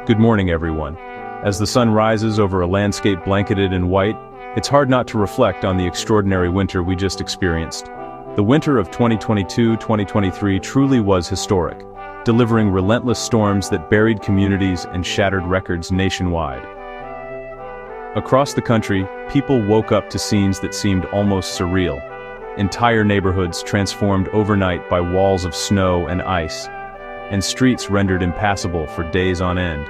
Good morning, everyone. As the sun rises over a landscape blanketed in white, it's hard not to reflect on the extraordinary winter we just experienced. The winter of 2022-2023 truly was historic, delivering relentless storms that buried communities and shattered records nationwide. Across the country, people woke up to scenes that seemed almost surreal. Entire neighborhoods transformed overnight by walls of snow and ice, and streets rendered impassable for days on end.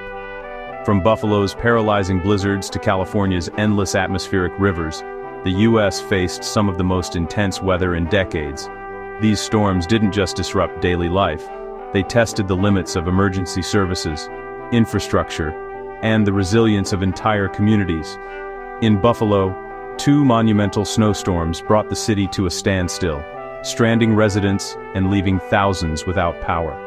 From Buffalo's paralyzing blizzards to California's endless atmospheric rivers, the U.S. faced some of the most intense weather in decades. These storms didn't just disrupt daily life, they tested the limits of emergency services, infrastructure, and the resilience of entire communities. In Buffalo, two monumental snowstorms brought the city to a standstill, stranding residents and leaving thousands without power.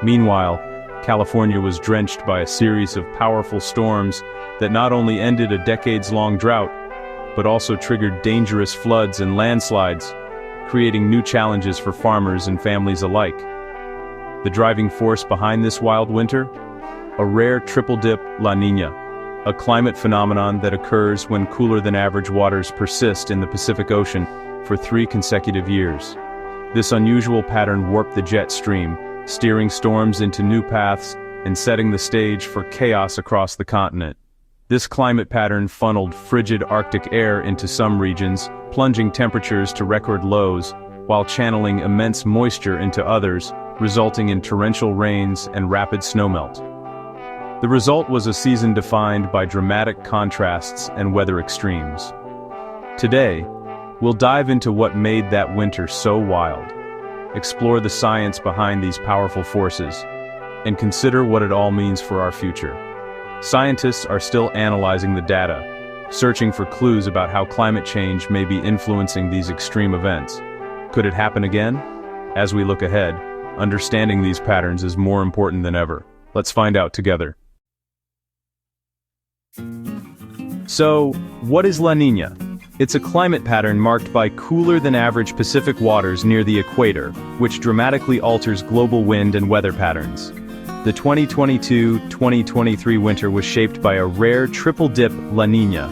Meanwhile, California was drenched by a series of powerful storms that not only ended a decades-long drought, but also triggered dangerous floods and landslides, creating new challenges for farmers and families alike. The driving force behind this wild winter? A rare triple-dip La Niña, a climate phenomenon that occurs when cooler-than-average waters persist in the Pacific Ocean for 3 consecutive years. This unusual pattern warped the jet stream, steering storms into new paths and setting the stage for chaos across the continent. This climate pattern funneled frigid Arctic air into some regions, plunging temperatures to record lows, while channeling immense moisture into others, resulting in torrential rains and rapid snowmelt. The result was a season defined by dramatic contrasts and weather extremes. Today, we'll dive into what made that winter so wild, explore the science behind these powerful forces, and consider what it all means for our future. Scientists are still analyzing the data, searching for clues about how climate change may be influencing these extreme events. Could it happen again? As we look ahead, understanding these patterns is more important than ever. Let's find out together. So, what is La Niña? It's a climate pattern marked by cooler-than-average Pacific waters near the equator, which dramatically alters global wind and weather patterns. The 2022-2023 winter was shaped by a rare triple-dip La Niña,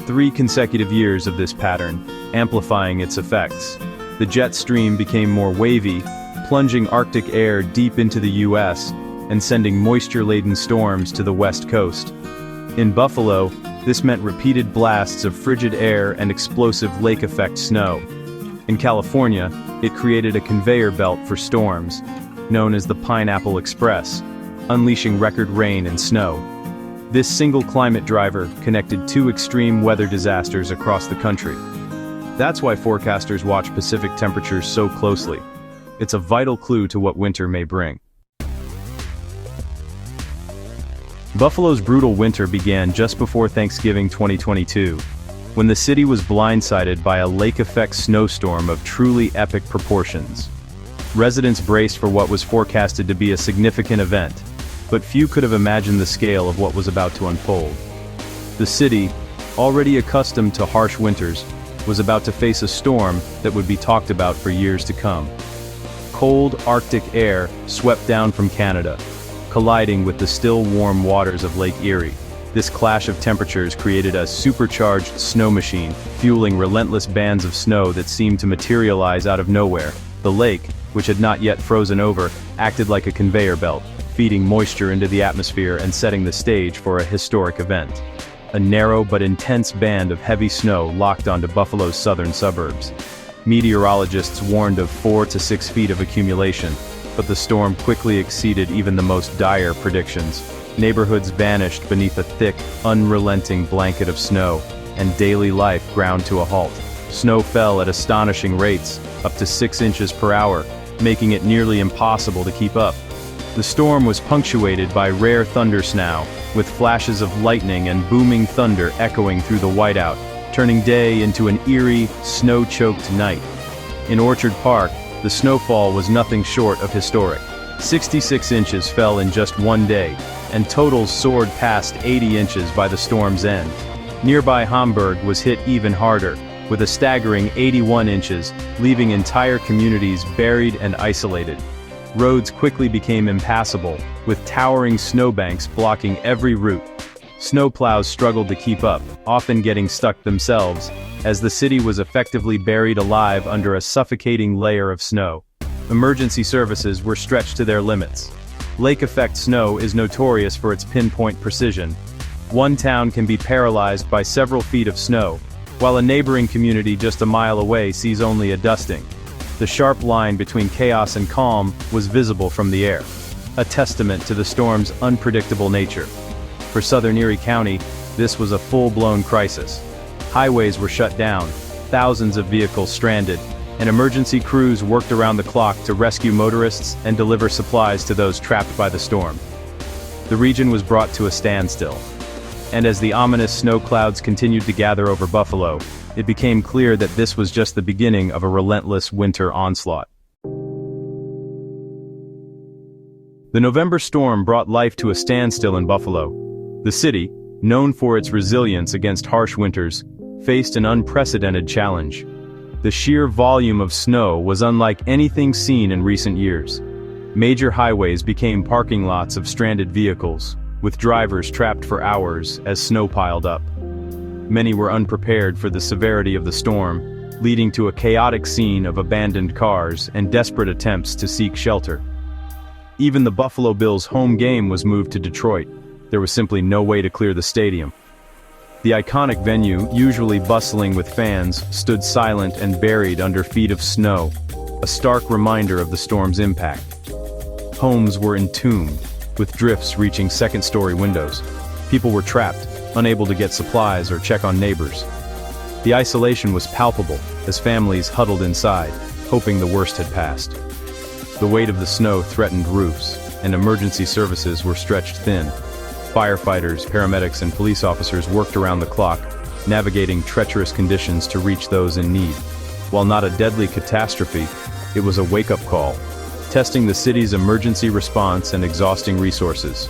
3 consecutive years of this pattern, amplifying its effects. The jet stream became more wavy, plunging Arctic air deep into the U.S. and sending moisture-laden storms to the West Coast. In Buffalo, this meant repeated blasts of frigid air and explosive lake-effect snow. In California, it created a conveyor belt for storms, known as the Pineapple Express, unleashing record rain and snow. This single climate driver connected 2 extreme weather disasters across the country. That's why forecasters watch Pacific temperatures so closely. It's a vital clue to what winter may bring. Buffalo's brutal winter began just before Thanksgiving 2022, when the city was blindsided by a lake-effect snowstorm of truly epic proportions. Residents braced for what was forecasted to be a significant event, but few could have imagined the scale of what was about to unfold. The city, already accustomed to harsh winters, was about to face a storm that would be talked about for years to come. Cold Arctic air swept down from Canada, colliding with the still warm waters of Lake Erie. This clash of temperatures created a supercharged snow machine, fueling relentless bands of snow that seemed to materialize out of nowhere. The lake, which had not yet frozen over, acted like a conveyor belt, feeding moisture into the atmosphere and setting the stage for a historic event. A narrow but intense band of heavy snow locked onto Buffalo's southern suburbs. Meteorologists warned of 4 to 6 feet of accumulation, but the storm quickly exceeded even the most dire predictions. Neighborhoods vanished beneath a thick, unrelenting blanket of snow, and daily life ground to a halt. Snow fell at astonishing rates, up to 6 inches per hour, making it nearly impossible to keep up. The storm was punctuated by rare thundersnow, with flashes of lightning and booming thunder echoing through the whiteout, turning day into an eerie, snow-choked night. In Orchard Park, the snowfall was nothing short of historic. 66 inches fell in just one day, and totals soared past 80 inches by the storm's end. Nearby Hamburg was hit even harder, with a staggering 81 inches, leaving entire communities buried and isolated. Roads quickly became impassable, with towering snowbanks blocking every route. Snowplows struggled to keep up, often getting stuck themselves, as the city was effectively buried alive under a suffocating layer of snow. Emergency services were stretched to their limits. Lake-effect snow is notorious for its pinpoint precision. One town can be paralyzed by several feet of snow, while a neighboring community just a mile away sees only a dusting. The sharp line between chaos and calm was visible from the air, a testament to the storm's unpredictable nature. For southern Erie County, this was a full-blown crisis. Highways were shut down, thousands of vehicles stranded, and emergency crews worked around the clock to rescue motorists and deliver supplies to those trapped by the storm. The region was brought to a standstill. And as the ominous snow clouds continued to gather over Buffalo, it became clear that this was just the beginning of a relentless winter onslaught. The November storm brought life to a standstill in Buffalo. The city, known for its resilience against harsh winters, faced an unprecedented challenge. The sheer volume of snow was unlike anything seen in recent years. Major highways became parking lots of stranded vehicles, with drivers trapped for hours as snow piled up. Many were unprepared for the severity of the storm, leading to a chaotic scene of abandoned cars and desperate attempts to seek shelter. Even the Buffalo Bills' home game was moved to Detroit. There was simply no way to clear the stadium. The iconic venue, usually bustling with fans, stood silent and buried under feet of snow, a stark reminder of the storm's impact. Homes were entombed, with drifts reaching second-story windows. People were trapped, unable to get supplies or check on neighbors. The isolation was palpable, as families huddled inside, hoping the worst had passed. The weight of the snow threatened roofs, and emergency services were stretched thin. Firefighters, paramedics, and police officers worked around the clock, navigating treacherous conditions to reach those in need. While not a deadly catastrophe, it was a wake-up call, testing the city's emergency response and exhausting resources.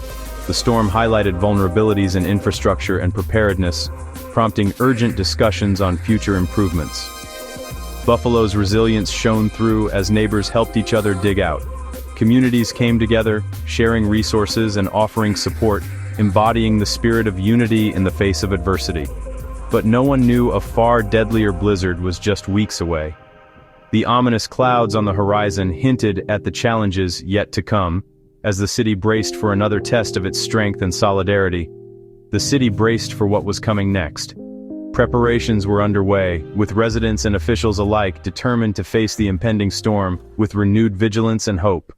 The storm highlighted vulnerabilities in infrastructure and preparedness, prompting urgent discussions on future improvements. Buffalo's resilience shone through as neighbors helped each other dig out. Communities came together, sharing resources and offering support, embodying the spirit of unity in the face of adversity. But no one knew a far deadlier blizzard was just weeks away. The ominous clouds on the horizon hinted at the challenges yet to come, as the city braced for another test of its strength and solidarity. The city braced for what was coming next. Preparations were underway, with residents and officials alike determined to face the impending storm with renewed vigilance and hope.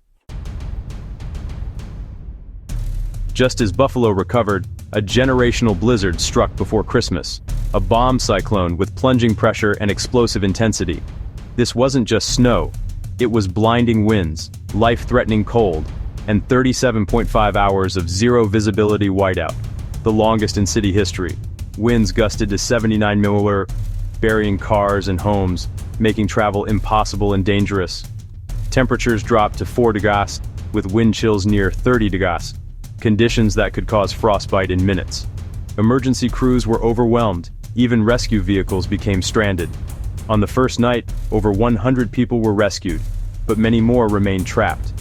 Just as Buffalo recovered, a generational blizzard struck before Christmas, a bomb cyclone with plunging pressure and explosive intensity. This wasn't just snow, it was blinding winds, life-threatening cold, and 37.5 hours of zero visibility whiteout, the longest in city history. Winds gusted to 79 mph, burying cars and homes, making travel impossible and dangerous. Temperatures dropped to 4 degrees, with wind chills near 30 degrees, conditions that could cause frostbite in minutes. Emergency crews were overwhelmed, even rescue vehicles became stranded. On the first night, over 100 people were rescued, but many more remained trapped.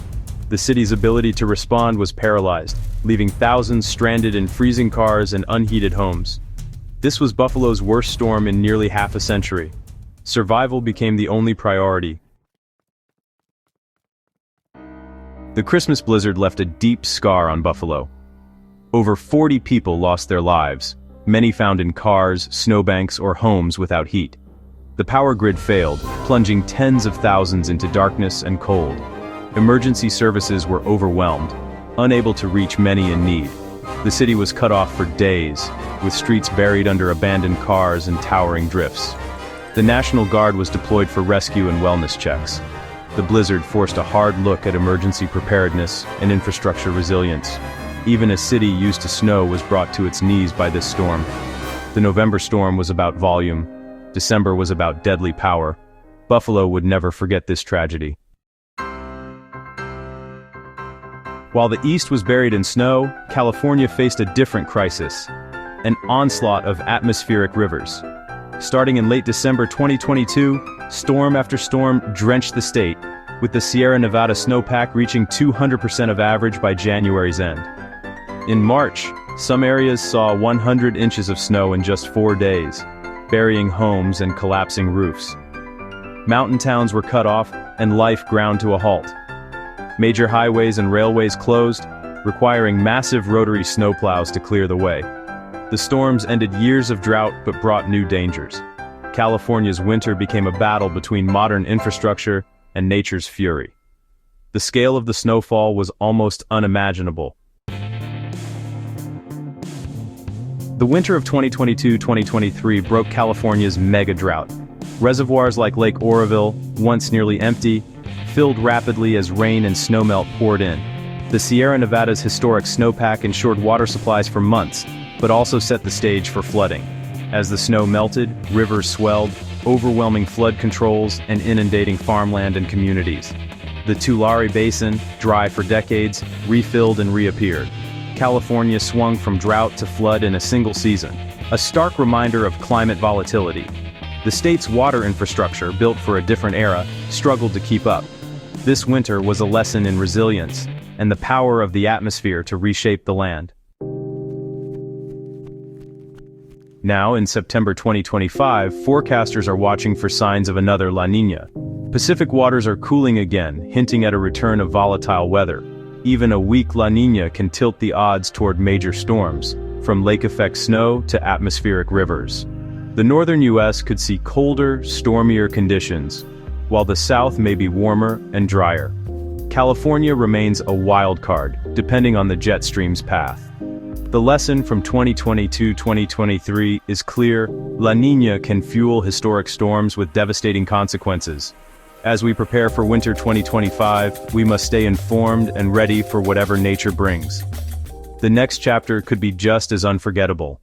The city's ability to respond was paralyzed, leaving thousands stranded in freezing cars and unheated homes. This was Buffalo's worst storm in nearly half a century. Survival became the only priority. The Christmas blizzard left a deep scar on Buffalo. Over 40 people lost their lives, many found in cars, snowbanks, or homes without heat. The power grid failed, plunging tens of thousands into darkness and cold. Emergency services were overwhelmed, unable to reach many in need. The city was cut off for days, with streets buried under abandoned cars and towering drifts. The National Guard was deployed for rescue and wellness checks. The blizzard forced a hard look at emergency preparedness and infrastructure resilience. Even a city used to snow was brought to its knees by this storm. The November storm was about volume. December was about deadly power. Buffalo would never forget this tragedy. While the East was buried in snow, California faced a different crisis, an onslaught of atmospheric rivers. Starting in late December 2022, storm after storm drenched the state, with the Sierra Nevada snowpack reaching 200% of average by January's end. In March, some areas saw 100 inches of snow in just 4 days, burying homes and collapsing roofs. Mountain towns were cut off, and life ground to a halt. Major highways and railways closed, requiring massive rotary snowplows to clear the way. The storms ended years of drought but brought new dangers. California's winter became a battle between modern infrastructure and nature's fury. The scale of the snowfall was almost unimaginable. The winter of 2022-2023 broke California's mega drought. Reservoirs like Lake Oroville, once nearly empty, filled rapidly as rain and snowmelt poured in. The Sierra Nevada's historic snowpack ensured water supplies for months, but also set the stage for flooding. As the snow melted, rivers swelled, overwhelming flood controls and inundating farmland and communities. The Tulare Basin, dry for decades, refilled and reappeared. California swung from drought to flood in a single season, a stark reminder of climate volatility. The state's water infrastructure, built for a different era, struggled to keep up. This winter was a lesson in resilience and the power of the atmosphere to reshape the land. Now, in September 2025, forecasters are watching for signs of another La Niña. Pacific waters are cooling again, hinting at a return of volatile weather. Even a weak La Niña can tilt the odds toward major storms, from lake-effect snow to atmospheric rivers. The northern U.S. could see colder, stormier conditions, while the south may be warmer and drier. California remains a wild card, depending on the jet stream's path. The lesson from 2022-2023 is clear: La Niña can fuel historic storms with devastating consequences. As we prepare for winter 2025, we must stay informed and ready for whatever nature brings. The next chapter could be just as unforgettable.